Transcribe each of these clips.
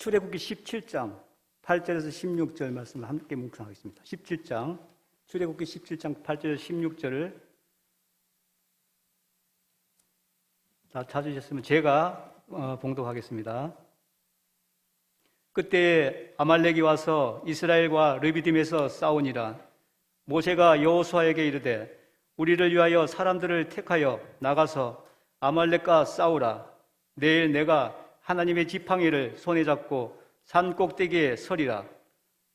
출애굽기 17장 8절에서 16절 말씀을 함께 묵상하겠습니다. 17장, 출애굽기 17장 8절에서 16절을 다 찾으셨으면 제가 봉독하겠습니다. 그때 아말렉이 와서 이스라엘과 르비딤에서 싸우니라. 모세가 여호수아에게 이르되 우리를 위하여 사람들을 택하여 나가서 아말렉과 싸우라. 내일 내가 하나님의 지팡이를 손에 잡고 산 꼭대기에 서리라.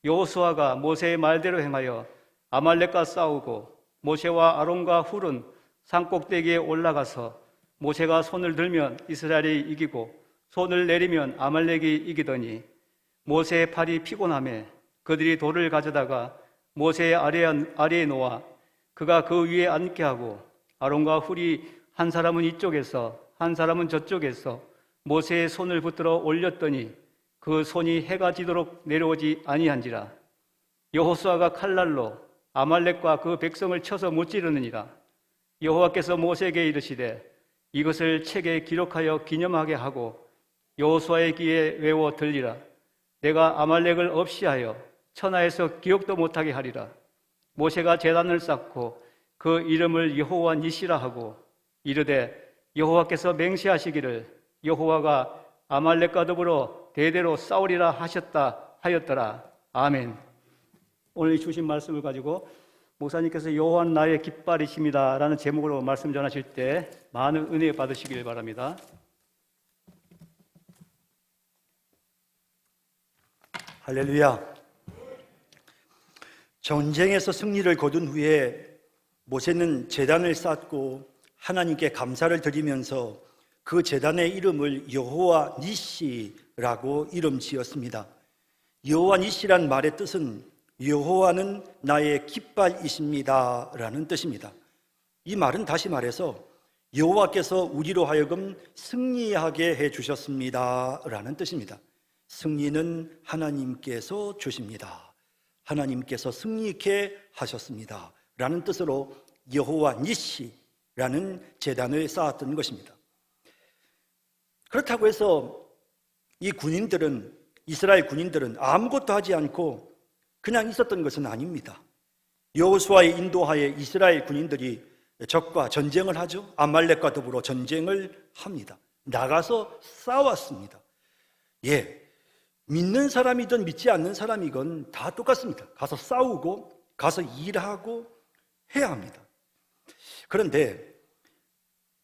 여호수아가 모세의 말대로 행하여 아말렉과 싸우고 모세와 아론과 훌은 산 꼭대기에 올라가서 모세가 손을 들면 이스라엘이 이기고 손을 내리면 아말렉이 이기더니 모세의 팔이 피곤하매 그들이 돌을 가져다가 모세의 아래에 놓아 그가 그 위에 앉게 하고 아론과 훌이 한 사람은 이쪽에서 한 사람은 저쪽에서 모세의 손을 붙들어 올렸더니 그 손이 해가 지도록 내려오지 아니한지라. 여호수아가 칼날로 아말렉과 그 백성을 쳐서 무찌르느니라. 여호와께서 모세에게 이르시되 이것을 책에 기록하여 기념하게 하고 여호수아의 귀에 외워 들리라. 내가 아말렉을 없이하여 천하에서 기억도 못하게 하리라. 모세가 제단을 쌓고 그 이름을 여호와 니시라 하고 이르되 여호와께서 맹세하시기를 여호와가 아말렉과 더불어 대대로 싸우리라 하셨다 하였더라. 아멘. 오늘 주신 말씀을 가지고 목사님께서 여호와는 나의 깃발이십니다 라는 제목으로 말씀 전하실 때 많은 은혜 받으시길 바랍니다. 할렐루야. 전쟁에서 승리를 거둔 후에 모세는 제단을 쌓고 하나님께 감사를 드리면서 그 제단의 이름을 여호와 니시라고 이름 지었습니다. 여호와 니시란 말의 뜻은 여호와는 나의 깃발이십니다 라는 뜻입니다. 이 말은 다시 말해서 여호와께서 우리로 하여금 승리하게 해주셨습니다 라는 뜻입니다. 승리는 하나님께서 주십니다. 하나님께서 승리케 하셨습니다 라는 뜻으로 여호와 니시라는 제단을 쌓았던 것입니다. 그렇다고 해서 이 군인들은, 이스라엘 군인들은 아무것도 하지 않고 그냥 있었던 것은 아닙니다. 여호수아의 인도하에 이스라엘 군인들이 적과 전쟁을 하죠. 아말렉과 더불어 전쟁을 합니다. 나가서 싸웠습니다. 믿는 사람이든 믿지 않는 사람이건 다 똑같습니다. 가서 싸우고 가서 일하고 해야 합니다. 그런데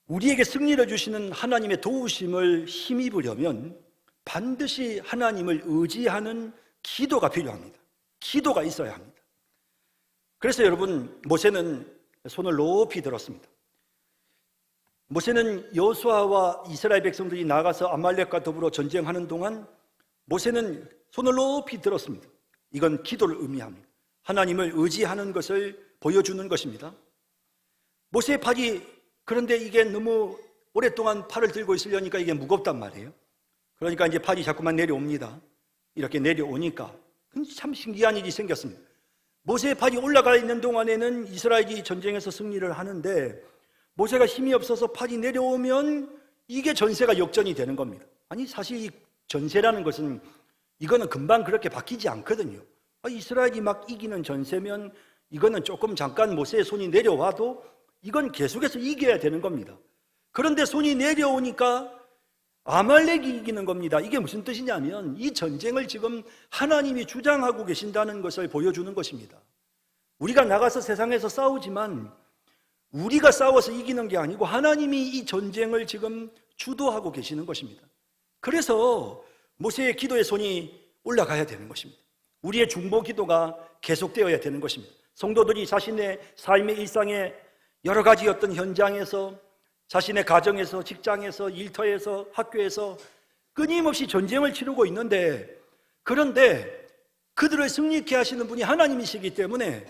우리에게 승리를 주시는 하나님의 도우심을 힘입으려면 반드시 하나님을 의지하는 기도가 필요합니다. 기도가 있어야 합니다. 그래서 여러분, 모세는 손을 높이 들었습니다. 모세는 여호수아와 이스라엘 백성들이 나가서 아말렉과 더불어 전쟁하는 동안 모세는 손을 높이 들었습니다. 이건 기도를 의미합니다. 하나님을 의지하는 것을 보여주는 것입니다. 모세의 팔이, 그런데 이게 너무 오랫동안 팔을 들고 있으려니까 이게 무겁단 말이에요. 그러니까 이제 팔이 자꾸만 내려옵니다. 이렇게 내려오니까 참 신기한 일이 생겼습니다. 모세의 팔이 올라가 있는 동안에는 이스라엘이 전쟁에서 승리를 하는데 모세가 힘이 없어서 팔이 내려오면 이게 전세가 역전이 되는 겁니다. 아니, 사실 이 전세라는 것은 이거는 금방 그렇게 바뀌지 않거든요. 이스라엘이 막 이기는 전세면 이거는 조금 잠깐 모세의 손이 내려와도 이건 계속해서 이겨야 되는 겁니다. 그런데 손이 내려오니까 아말렉이 이기는 겁니다. 이게 무슨 뜻이냐면 이 전쟁을 지금 하나님이 주장하고 계신다는 것을 보여주는 것입니다. 우리가 나가서 세상에서 싸우지만 우리가 싸워서 이기는 게 아니고 하나님이 이 전쟁을 지금 주도하고 계시는 것입니다. 그래서 모세의 기도의 손이 올라가야 되는 것입니다. 우리의 중보 기도가 계속되어야 되는 것입니다. 성도들이 자신의 삶의 일상에 여러 가지 어떤 현장에서, 자신의 가정에서, 직장에서, 일터에서, 학교에서 끊임없이 전쟁을 치르고 있는데, 그런데 그들을 승리케 하시는 분이 하나님이시기 때문에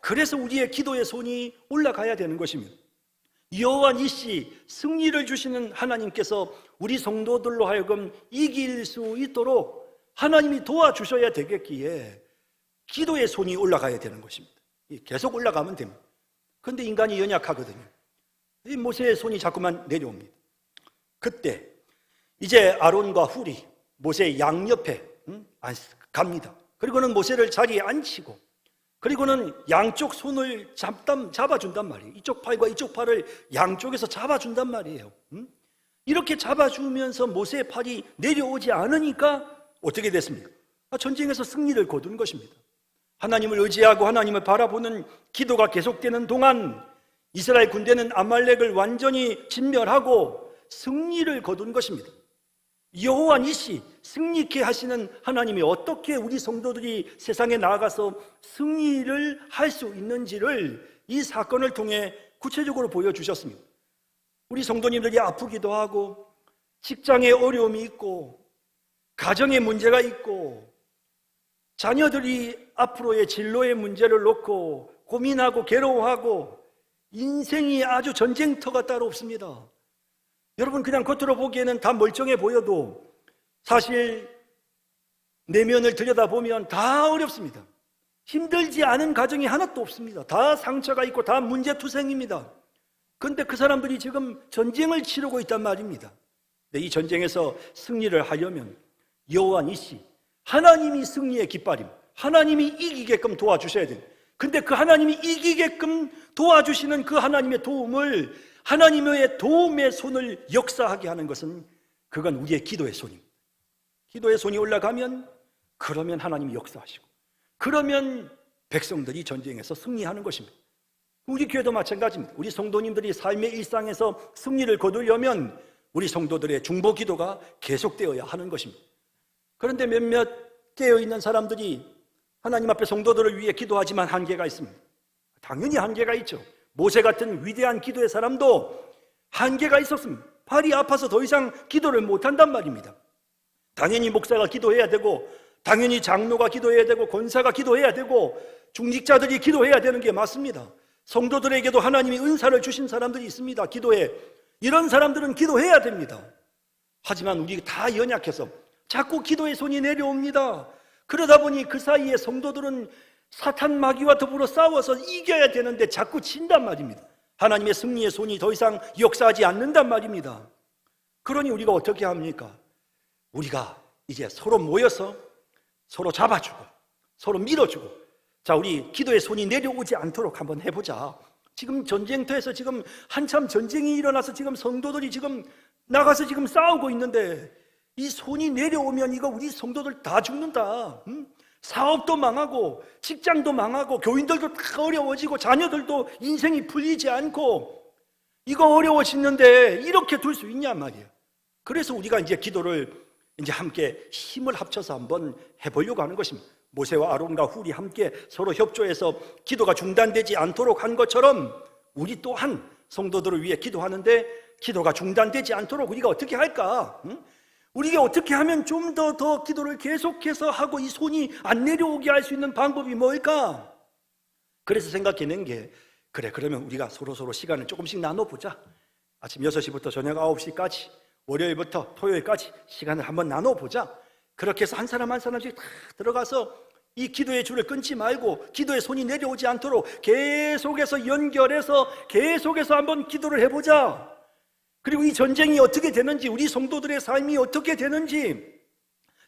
그래서 우리의 기도의 손이 올라가야 되는 것입니다. 여호와 니시, 승리를 주시는 하나님께서 우리 성도들로 하여금 이길 수 있도록 하나님이 도와주셔야 되겠기에 기도의 손이 올라가야 되는 것입니다. 계속 올라가면 됩니다. 그런데 인간이 연약하거든요. 이 모세의 손이 자꾸만 내려옵니다. 그때 이제 아론과 훌이 모세 양옆에 갑니다. 그리고는 모세를 자리에 앉히고, 그리고는 양쪽 손을 잡아준단 말이에요. 이쪽 팔과 이쪽 팔을 양쪽에서 잡아준단 말이에요. 이렇게 잡아주면서 모세의 팔이 내려오지 않으니까 어떻게 됐습니까? 전쟁에서 승리를 거둔 것입니다. 하나님을 의지하고 하나님을 바라보는 기도가 계속되는 동안 이스라엘 군대는 아말렉을 완전히 진멸하고 승리를 거둔 것입니다. 여호와 니시, 승리케 하시는 하나님이 어떻게 우리 성도들이 세상에 나아가서 승리를 할 수 있는지를 이 사건을 통해 구체적으로 보여주셨습니다. 우리 성도님들이 아프기도 하고, 직장에 어려움이 있고, 가정에 문제가 있고, 자녀들이 앞으로의 진로의 문제를 놓고 고민하고 괴로워하고, 인생이 아주 전쟁터가 따로 없습니다. 여러분, 그냥 겉으로 보기에는 다 멀쩡해 보여도 사실 내면을 들여다보면 다 어렵습니다. 힘들지 않은 가정이 하나도 없습니다. 다 상처가 있고 다 문제투성입니다. 그런데 그 사람들이 지금 전쟁을 치르고 있단 말입니다. 이 전쟁에서 승리를 하려면 여호와 니시, 하나님이 승리의 깃발임, 하나님이 이기게끔 도와주셔야 됩니다. 근데 그 하나님이 이기게끔 도와주시는 그 하나님의 도움을, 하나님의 도움의 손을 역사하게 하는 것은 그건 우리의 기도의 손입니다. 기도의 손이 올라가면, 그러면 하나님이 역사하시고, 그러면 백성들이 전쟁에서 승리하는 것입니다. 우리 교회도 마찬가지입니다. 우리 성도님들이 삶의 일상에서 승리를 거두려면 우리 성도들의 중보 기도가 계속되어야 하는 것입니다. 그런데 몇몇 깨어있는 사람들이 하나님 앞에 성도들을 위해 기도하지만 한계가 있습니다. 당연히 한계가 있죠. 모세 같은 위대한 기도의 사람도 한계가 있었습니다. 팔이 아파서 더 이상 기도를 못한단 말입니다. 당연히 목사가 기도해야 되고, 당연히 장로가 기도해야 되고, 권사가 기도해야 되고, 중직자들이 기도해야 되는 게 맞습니다. 성도들에게도 하나님이 은사를 주신 사람들이 있습니다. 기도에. 이런 사람들은 기도해야 됩니다. 하지만 우리 다 연약해서 자꾸 기도의 손이 내려옵니다. 그러다 보니 그 사이에 성도들은 사탄 마귀와 더불어 싸워서 이겨야 되는데 자꾸 진단 말입니다. 하나님의 승리의 손이 더 이상 역사하지 않는단 말입니다. 그러니 우리가 어떻게 합니까? 우리가 이제 서로 모여서 서로 잡아주고 서로 밀어주고, 자, 우리 기도의 손이 내려오지 않도록 한번 해보자. 지금 전쟁터에서 지금 한참 전쟁이 일어나서 지금 성도들이 지금 나가서 지금 싸우고 있는데, 이 손이 내려오면 이거 우리 성도들 다 죽는다. 사업도 망하고 직장도 망하고 교인들도 다 어려워지고 자녀들도 인생이 풀리지 않고, 이거 어려워지는데 이렇게 둘 수 있냐 말이에요. 그래서 우리가 이제 기도를 이제 함께 힘을 합쳐서 한번 해보려고 하는 것입니다. 모세와 아론과 훌이 함께 서로 협조해서 기도가 중단되지 않도록 한 것처럼 우리 또한 성도들을 위해 기도하는데 기도가 중단되지 않도록 우리가 어떻게 할까? 우리가 어떻게 하면 좀 더 기도를 계속해서 하고 이 손이 안 내려오게 할 수 있는 방법이 뭘까? 그래서 생각해낸 게, 그래, 그러면 우리가 서로 시간을 조금씩 나눠보자. 아침 6시부터 저녁 9시까지, 월요일부터 토요일까지 시간을 한번 나눠보자. 그렇게 해서 한 사람 한 사람씩 다 들어가서 이 기도의 줄을 끊지 말고 기도의 손이 내려오지 않도록 계속해서 연결해서 계속해서 한번 기도를 해보자. 그리고 이 전쟁이 어떻게 되는지, 우리 성도들의 삶이 어떻게 되는지,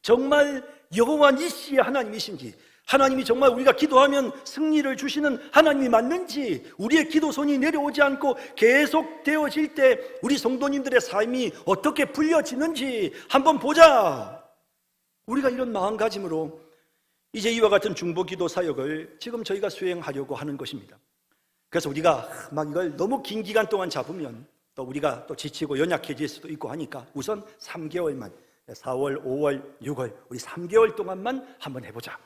정말 여호와 니시의 하나님이신지, 하나님이 정말 우리가 기도하면 승리를 주시는 하나님이 맞는지, 우리의 기도 손이 내려오지 않고 계속 되어질 때 우리 성도님들의 삶이 어떻게 풀려지는지 한번 보자. 우리가 이런 마음가짐으로 이제 이와 같은 중보기도 사역을 지금 저희가 수행하려고 하는 것입니다. 그래서 우리가 막 이걸 너무 긴 기간 동안 잡으면 또 우리가 또 지치고 연약해질 수도 있고 하니까 우선 3개월만, 4월, 5월, 6월 우리 3개월 동안만 한번 해보자.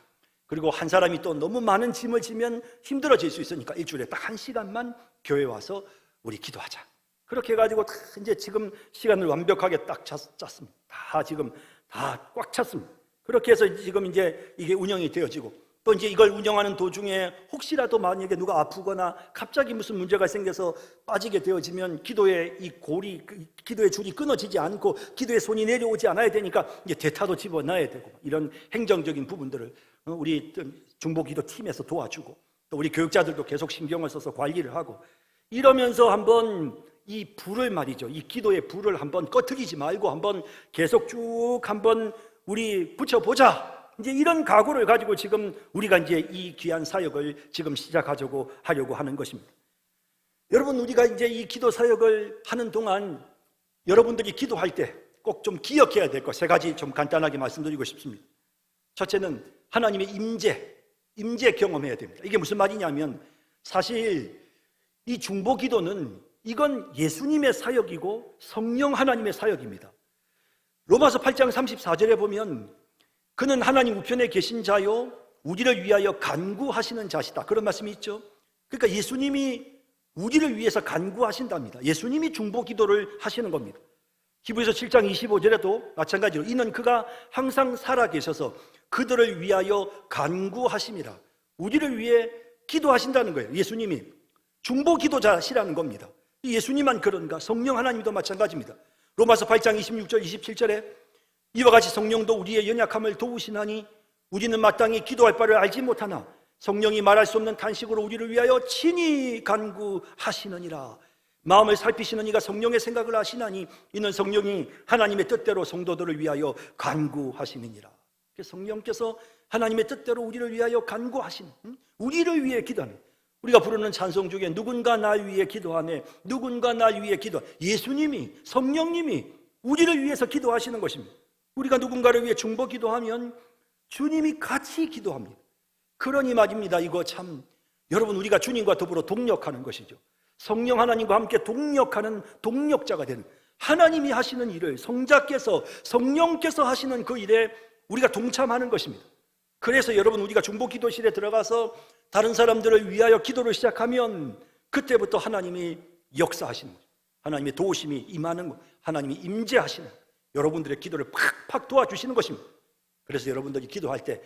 그리고 한 사람이 또 너무 많은 짐을 지면 힘들어질 수 있으니까 일주일에 딱 1시간만 교회 와서 우리 기도하자. 그렇게 해가지고 다 이제 지금 시간을 완벽하게 딱 짰습니다. 다 지금 다 꽉 찼습니다. 그렇게 해서 지금 이제 이게 운영이 되어지고, 또 이제 이걸 운영하는 도중에 혹시라도 만약에 누가 아프거나 갑자기 무슨 문제가 생겨서 빠지게 되어지면 기도의 이 골이, 기도의 줄이 끊어지지 않고 기도의 손이 내려오지 않아야 되니까 이제 대타도 집어넣어야 되고, 이런 행정적인 부분들을 우리 중보기도 팀에서 도와주고, 또 우리 교육자들도 계속 신경을 써서 관리를 하고, 이러면서 한번 이 불을 말이죠, 이 기도의 불을 한번 꺼트리지 말고 한번 계속 쭉 한번 우리 붙여보자. 이제 이런 각오를 가지고 지금 우리가 이제 이 귀한 사역을 지금 시작하려고 하는 것입니다. 여러분, 우리가 이제 이 기도 사역을 하는 동안 여러분들이 기도할 때 꼭 좀 기억해야 될 것 세 가지 좀 간단하게 말씀드리고 싶습니다. 첫째는 하나님의 임재 경험해야 됩니다. 이게 무슨 말이냐면 사실 이 중보 기도는 이건 예수님의 사역이고 성령 하나님의 사역입니다. 로마서 8장 34절에 보면 그는 하나님 우편에 계신 자요 우리를 위하여 간구하시는 자시다, 그런 말씀이 있죠. 그러니까 예수님이 우리를 위해서 간구하신답니다. 예수님이 중보 기도를 하시는 겁니다. 히브리서 7장 25절에도 마찬가지로 이는 그가 항상 살아계셔서 그들을 위하여 간구하심이라, 우리를 위해 기도하신다는 거예요. 예수님이 중보 기도자시라는 겁니다. 예수님만 그런가? 성령 하나님도 마찬가지입니다. 로마서 8장 26절 27절에 이와 같이 성령도 우리의 연약함을 도우시나니 우리는 마땅히 기도할 바를 알지 못하나 성령이 말할 수 없는 탄식으로 우리를 위하여 친히 간구하시느니라. 마음을 살피시는 이가 성령의 생각을 아시나니 이는 성령이 하나님의 뜻대로 성도들을 위하여 간구하시느니라. 성령께서 하나님의 뜻대로 우리를 위하여 간구하시는, 우리를 위해 기도하는, 우리가 부르는 찬송 중에 누군가 날 위해 기도하네, 누군가 날 위해 기도하네, 예수님이, 성령님이 우리를 위해서 기도하시는 것입니다. 우리가 누군가를 위해 중보 기도하면 주님이 같이 기도합니다. 그러니 말입니다. 이거 참 여러분, 우리가 주님과 더불어 동력하는 것이죠. 성령 하나님과 함께 동력하는 동력자가 되는, 하나님이 하시는 일을 성자께서, 성령께서 하시는 그 일에 우리가 동참하는 것입니다. 그래서 여러분, 우리가 중보 기도실에 들어가서 다른 사람들을 위하여 기도를 시작하면 그때부터 하나님이 역사하시는 거죠. 하나님의 도우심이 임하는 것, 하나님이 임재하시는, 여러분들의 기도를 팍팍 도와주시는 것입니다. 그래서 여러분들이 기도할 때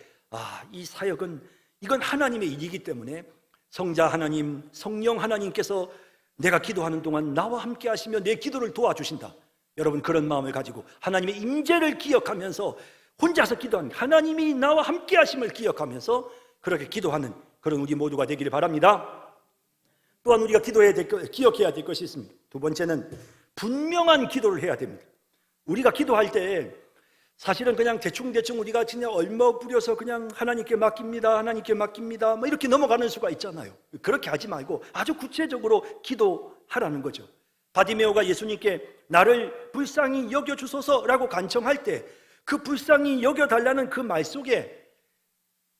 이 사역은 이건 하나님의 일이기 때문에 성자 하나님, 성령 하나님께서 내가 기도하는 동안 나와 함께 하시며 내 기도를 도와주신다, 여러분 그런 마음을 가지고 하나님의 임재를 기억하면서 혼자서 기도하는, 하나님이 나와 함께 하심을 기억하면서 그렇게 기도하는 그런 우리 모두가 되기를 바랍니다. 또한 우리가 기억해야 될 것이 있습니다. 두 번째는 분명한 기도를 해야 됩니다. 우리가 기도할 때 사실은 그냥 대충대충 우리가 그냥 얼머부려서 그냥 하나님께 맡깁니다, 하나님께 맡깁니다 뭐 이렇게 넘어가는 수가 있잖아요. 그렇게 하지 말고 아주 구체적으로 기도하라는 거죠. 바디메오가 예수님께 나를 불쌍히 여겨주소서라고 간청할 때 그 불쌍히 여겨달라는 그 말 속에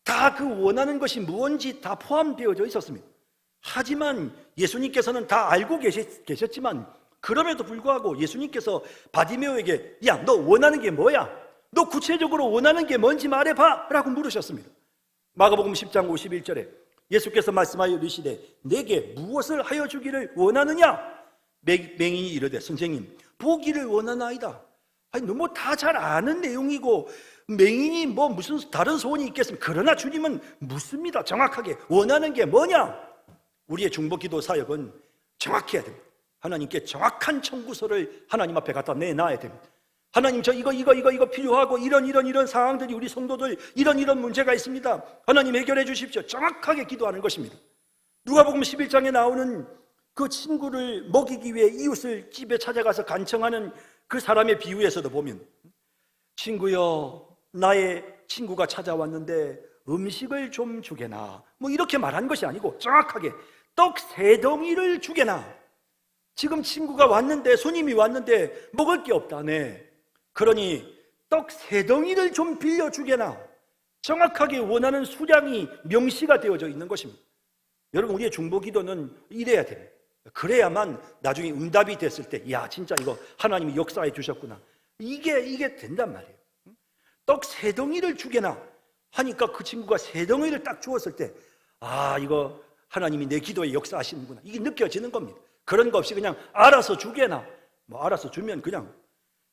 다 그 원하는 것이 무언지 다 포함되어져 있었습니다. 하지만 예수님께서는 다 알고 계셨지만 그럼에도 불구하고 예수님께서 바디메오에게 야, 너 원하는 게 뭐야? 너 구체적으로 원하는 게 뭔지 말해봐 라고 물으셨습니다. 마가복음 10장 51절에 예수께서 말씀하여 이르시되 내게 무엇을 하여 주기를 원하느냐? 맹인이 이르되 선생님 보기를 원하나이다. 아니, 너무 다 잘 아는 내용이고 맹인이 뭐 무슨 다른 소원이 있겠습니까? 그러나 주님은 묻습니다. 정확하게 원하는 게 뭐냐? 우리의 중보기도 사역은 정확해야 됩니다. 하나님께 정확한 청구서를 하나님 앞에 갖다 내놔야 됩니다. 하나님, 저 이거 필요하고 이런 상황들이 우리 성도들 이런 문제가 있습니다. 하나님 해결해 주십시오. 정확하게 기도하는 것입니다. 누가복음 11장에 나오는 그 친구를 먹이기 위해 이웃을 집에 찾아가서 간청하는 그 사람의 비유에서도 보면 친구여, 나의 친구가 찾아왔는데 음식을 좀 주게나 뭐 이렇게 말한 것이 아니고 정확하게 떡 3덩이를 주게나. 지금 친구가 왔는데, 손님이 왔는데 먹을 게 없다네. 그러니 떡 3덩이를 좀 빌려주게나. 정확하게 원하는 수량이 명시가 되어져 있는 것입니다. 여러분, 우리의 중보기도는 이래야 됩니다. 그래야만 나중에 응답이 됐을 때 야, 진짜 이거 하나님이 역사해 주셨구나, 이게 된단 말이에요. 떡 3덩이를 주게나 하니까 그 친구가 3덩이를 딱 주었을 때 이거 하나님이 내 기도에 역사하시는구나, 이게 느껴지는 겁니다. 그런 거 없이 그냥 알아서 주게나 뭐 알아서 주면 그냥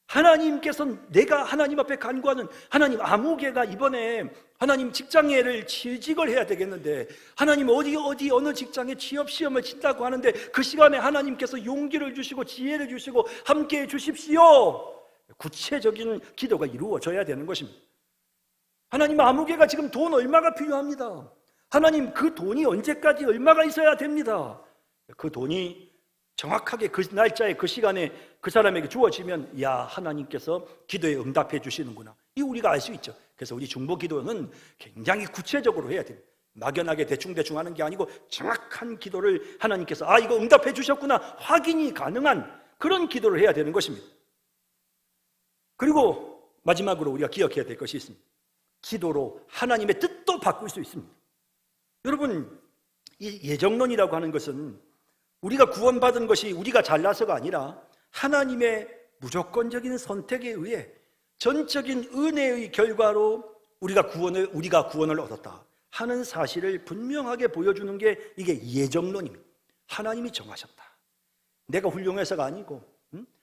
하나님께서 내가 하나님 앞에 간구하는 하나님, 아무개가 이번에 하나님 직장애를 취직을 해야 되겠는데 하나님 어느 직장에 취업 시험을 친다고 하는데 그 시간에 하나님께서 용기를 주시고 지혜를 주시고 함께해 주십시오. 구체적인 기도가 이루어져야 되는 것입니다. 하나님, 아무개가 지금 돈 얼마가 필요합니다. 하나님, 그 돈이 언제까지 얼마가 있어야 됩니다. 그 돈이 정확하게 그 날짜에 그 시간에 그 사람에게 주어지면 야, 하나님께서 기도에 응답해 주시는구나, 이 우리가 알 수 있죠. 그래서 우리 중보 기도는 굉장히 구체적으로 해야 됩니다. 막연하게 대충대충 하는 게 아니고 정확한 기도를 하나님께서 이거 응답해 주셨구나 확인이 가능한 그런 기도를 해야 되는 것입니다. 그리고 마지막으로 우리가 기억해야 될 것이 있습니다. 기도로 하나님의 뜻도 바꿀 수 있습니다. 여러분, 이 예정론이라고 하는 것은 우리가 구원받은 것이 우리가 잘나서가 아니라 하나님의 무조건적인 선택에 의해 전적인 은혜의 결과로 우리가 구원을 얻었다 하는 사실을 분명하게 보여주는 게 이게 예정론입니다. 하나님이 정하셨다. 내가 훌륭해서가 아니고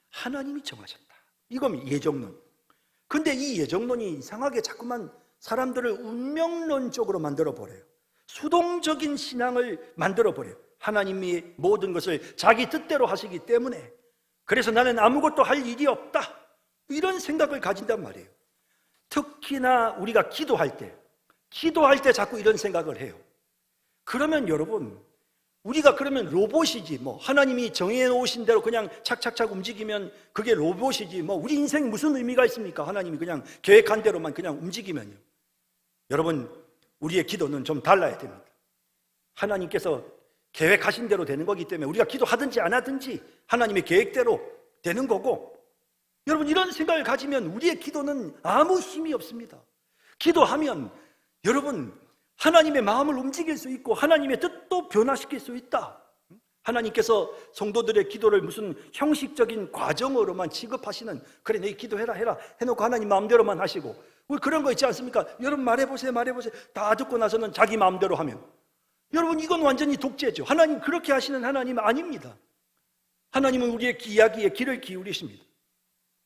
하나님이 정하셨다. 이건 예정론. 근데 이 예정론이 이상하게 자꾸만 사람들을 운명론적으로 만들어버려요. 수동적인 신앙을 만들어버려요. 하나님이 모든 것을 자기 뜻대로 하시기 때문에 그래서 나는 아무것도 할 일이 없다 이런 생각을 가진단 말이에요. 특히나 우리가 기도할 때 자꾸 이런 생각을 해요. 그러면 여러분, 우리가 그러면 로봇이지 하나님이 정해놓으신 대로 그냥 착착착 움직이면 그게 로봇이지 우리 인생 무슨 의미가 있습니까? 하나님이 그냥 계획한 대로만 그냥 움직이면요. 여러분, 우리의 기도는 좀 달라야 됩니다. 하나님께서 계획하신 대로 되는 거기 때문에 우리가 기도하든지 안 하든지 하나님의 계획대로 되는 거고, 여러분 이런 생각을 가지면 우리의 기도는 아무 힘이 없습니다. 기도하면 여러분 하나님의 마음을 움직일 수 있고 하나님의 뜻도 변화시킬 수 있다. 하나님께서 성도들의 기도를 무슨 형식적인 과정으로만 취급하시는, 그래 너 기도해라 해놓고 하나님 마음대로만 하시고, 우리 그런 거 있지 않습니까? 여러분 말해보세요 다 듣고 나서는 자기 마음대로 하면, 여러분 이건 완전히 독재죠. 하나님 그렇게 하시는 하나님 아닙니다. 하나님은 우리의 이야기에 귀를 기울이십니다.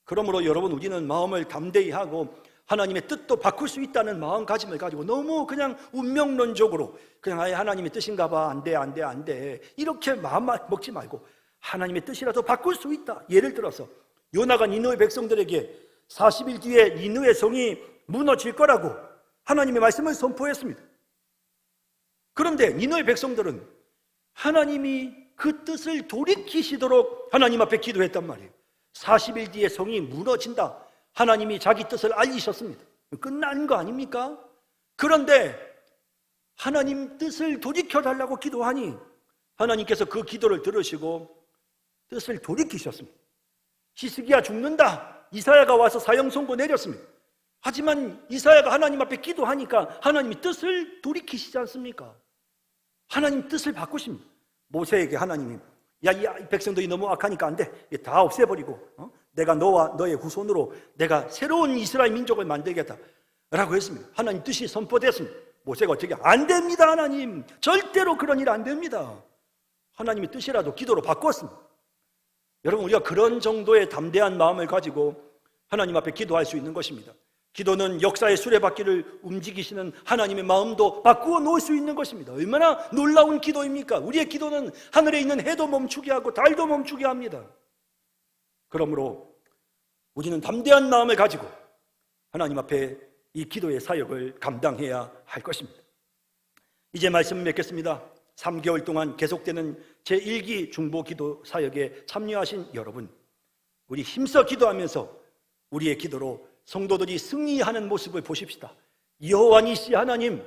그러므로 여러분, 우리는 마음을 담대히 하고 하나님의 뜻도 바꿀 수 있다는 마음가짐을 가지고 너무 그냥 운명론적으로 그냥 하나님의 뜻인가 봐, 안 돼 이렇게 마음 먹지 말고 하나님의 뜻이라도 바꿀 수 있다. 예를 들어서 요나가 니느웨 백성들에게 40일 뒤에 니느웨 성이 무너질 거라고 하나님의 말씀을 선포했습니다. 그런데 니느웨 백성들은 하나님이 그 뜻을 돌이키시도록 하나님 앞에 기도했단 말이에요. 40일 뒤에 성이 무너진다. 하나님이 자기 뜻을 알리셨습니다. 끝난 거 아닙니까? 그런데 하나님 뜻을 돌이켜달라고 기도하니 하나님께서 그 기도를 들으시고 뜻을 돌이키셨습니다. 히스기야 죽는다. 이사야가 와서 사형 선고 내렸습니다. 하지만 이사야가 하나님 앞에 기도하니까 하나님이 뜻을 돌이키시지 않습니까? 하나님 뜻을 바꾸십니다. 모세에게 하나님이 이 백성들이 너무 악하니까 안 돼. 다 없애버리고 내가 너와 너의 후손으로 내가 새로운 이스라엘 민족을 만들겠다 라고 했습니다. 하나님 뜻이 선포됐습니다. 모세가 어떻게 안 됩니다. 하나님 절대로 그런 일 안 됩니다. 하나님의 뜻이라도 기도로 바꿨습니다. 여러분, 우리가 그런 정도의 담대한 마음을 가지고 하나님 앞에 기도할 수 있는 것입니다. 기도는 역사의 수레바퀴를 움직이시는 하나님의 마음도 바꾸어 놓을 수 있는 것입니다. 얼마나 놀라운 기도입니까? 우리의 기도는 하늘에 있는 해도 멈추게 하고 달도 멈추게 합니다. 그러므로 우리는 담대한 마음을 가지고 하나님 앞에 이 기도의 사역을 감당해야 할 것입니다. 이제 말씀 맺겠습니다. 3개월 동안 계속되는 제1기 중보기도 사역에 참여하신 여러분, 우리 힘써 기도하면서 우리의 기도로 성도들이 승리하는 모습을 보십시다. 여호와 니시 하나님,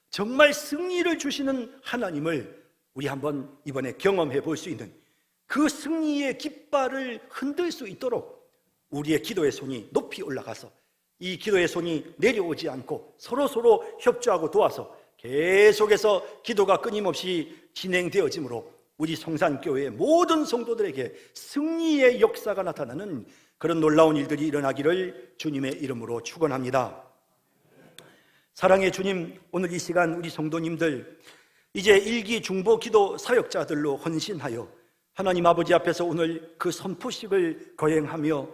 정말 승리를 주시는 하나님을 우리 한번 이번에 경험해 볼 수 있는 그 승리의 깃발을 흔들 수 있도록 우리의 기도의 손이 높이 올라가서 이 기도의 손이 내려오지 않고 서로 협조하고 도와서 계속해서 기도가 끊임없이 진행되어지므로 우리 성산교회의 모든 성도들에게 승리의 역사가 나타나는 그런 놀라운 일들이 일어나기를 주님의 이름으로 축원합니다. 사랑의 주님, 오늘 이 시간 우리 성도님들 이제 1기 중보기도 사역자들로 헌신하여 하나님 아버지 앞에서 오늘 그 선포식을 거행하며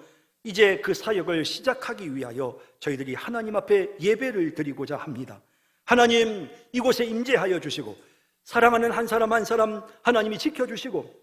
이제 그 사역을 시작하기 위하여 저희들이 하나님 앞에 예배를 드리고자 합니다. 하나님, 이곳에 임재하여 주시고 사랑하는 한 사람 한 사람 하나님이 지켜주시고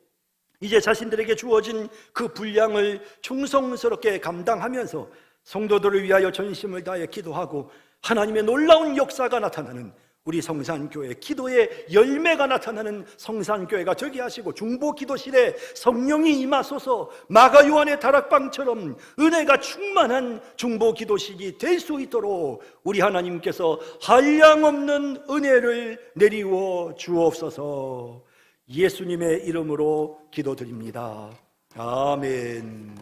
이제 자신들에게 주어진 그 분량을 충성스럽게 감당하면서 성도들을 위하여 전심을 다해 기도하고 하나님의 놀라운 역사가 나타나는 우리 성산교회 기도의 열매가 나타나는 성산교회가 되게 하시고, 중보기도실에 성령이 임하소서 마가 요한의 다락방처럼 은혜가 충만한 중보기도실이 될 수 있도록 우리 하나님께서 한량없는 은혜를 내리워 주옵소서. 예수님의 이름으로 기도드립니다. 아멘.